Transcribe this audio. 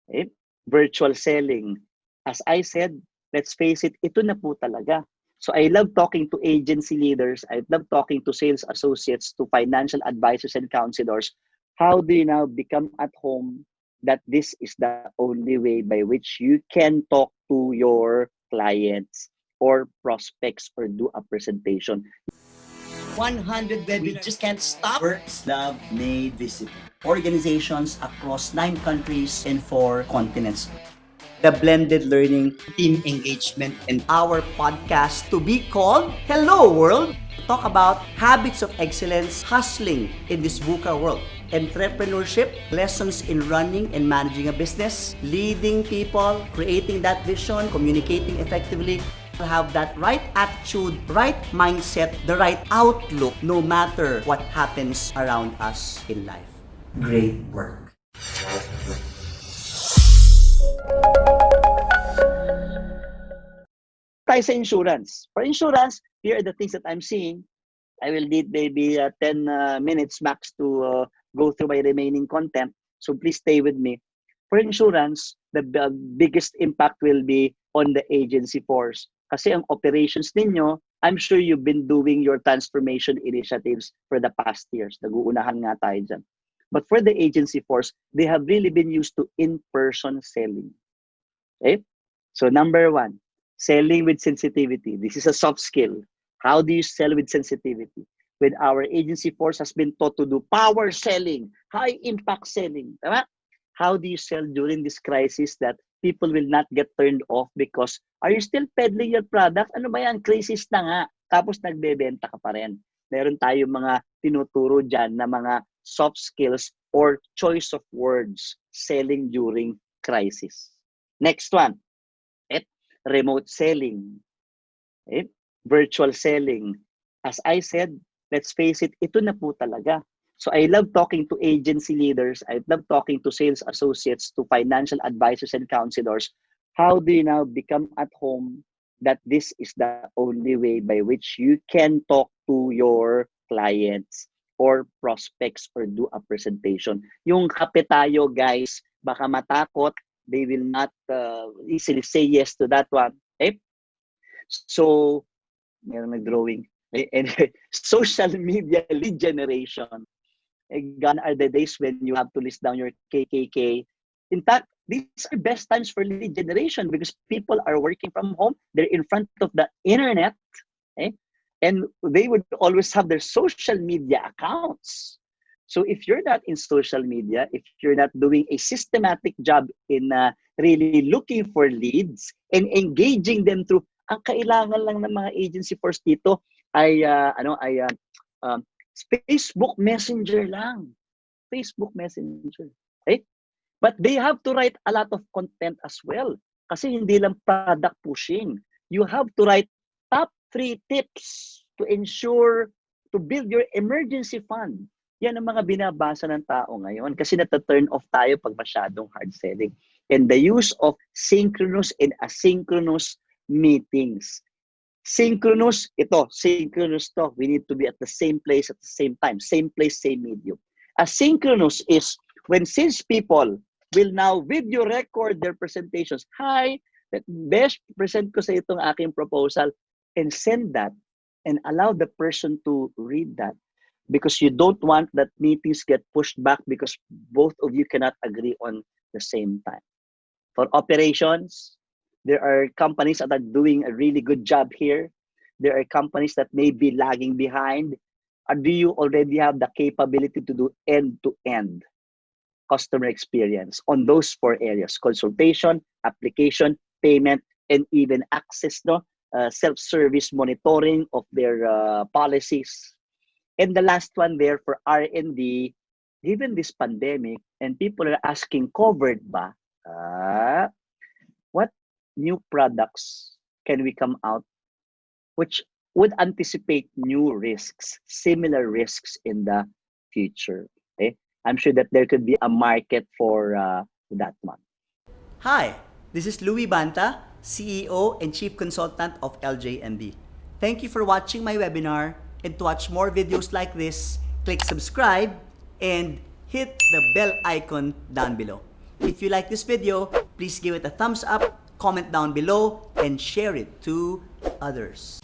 Okay? Virtual selling. As I said, let's face it, ito na po talaga. So I love talking to agency leaders. I love talking to sales associates, to financial advisors and counselors. How do you now become at home that this is the only way by which you can talk to your clients or prospects or do a presentation? 100 we just can't stop. Works love made visible. Organizations across 9 countries and 4 continents. The blended learning, team engagement, and our podcast to be called Hello World. Talk about habits of excellence, hustling in this VUCA world, entrepreneurship, lessons in running and managing a business, leading people, creating that vision, communicating effectively, have that right attitude, right mindset, the right outlook, no matter what happens around us in life. Great work. Tayo sa insurance. For insurance, here are the things that I'm seeing. I will need maybe 10 minutes max to go through my remaining content. So please stay with me. For insurance, the biggest impact will be on the agency force. Kasi ang operations ninyo, I'm sure you've been doing your transformation initiatives for the past years. Nag-uunahan nga tayo dyan. But for the agency force, they have really been used to in-person selling. Okay? So number 1, selling with sensitivity. This is a soft skill. How do you sell with sensitivity? When our agency force has been taught to do power selling, high impact selling. Tama? How do you sell during this crisis that people will not get turned off because are you still peddling your product? Ano ba yan? Crisis na nga. Tapos nagbebenta ka pa rin. Meron tayong mga tinuturo dyan na mga soft skills or choice of words selling during crisis. Next one. Remote selling. Virtual selling. As I said, let's face it, ito na po talaga. So I love talking to agency leaders. I love talking to sales associates, to financial advisors and counselors. How do you now become at home that this is the only way by which you can talk to your clients or prospects or do a presentation? Yung kape tayo, guys, baka matakot. They will not easily say yes to that one. Okay? So, meron nag-drawing. Anyway, social media lead generation. Gone are the days when you have to list down your KKK. In fact, these are best times for lead generation because people are working from home. They're in front of the internet. Okay? And they would always have their social media accounts. So if you're not in social media, if you're not doing a systematic job in really looking for leads and engaging them through, ang kailangan lang ng mga agency force dito ay Facebook Messenger lang. Facebook Messenger. Okay? But they have to write a lot of content as well. Kasi hindi lang product pushing. You have to write top 3 tips to ensure to build your emergency fund. Yan ang mga binabasa ng tao ngayon kasi nata-turn off tayo pag masyadong hard selling. And the use of synchronous and asynchronous meetings. Synchronous, synchronous to. We need to be at the same place at the same time. Same place, same medium. Asynchronous is when sales people will now video record their presentations. Hi, best present ko sa itong aking proposal and send that and allow the person to read that. Because you don't want that meetings get pushed back because both of you cannot agree on the same time. For operations, there are companies that are doing a really good job here. There are companies that may be lagging behind. Or do you already have the capability to do end-to-end customer experience on those 4 areas? Consultation, application, payment, and even access, self-service monitoring of their policies. And the last one there for R&D, given this pandemic, and people are asking, covered ba? What new products can we come out which would anticipate new risks, similar risks in the future? Okay? I'm sure that there could be a market for that one. Hi, this is Louis Banta, CEO and Chief Consultant of LJMB. Thank you for watching my webinar. And to watch more videos like this, click subscribe and hit the bell icon down below. If you like this video, please give it a thumbs up, comment down below, and share it to others.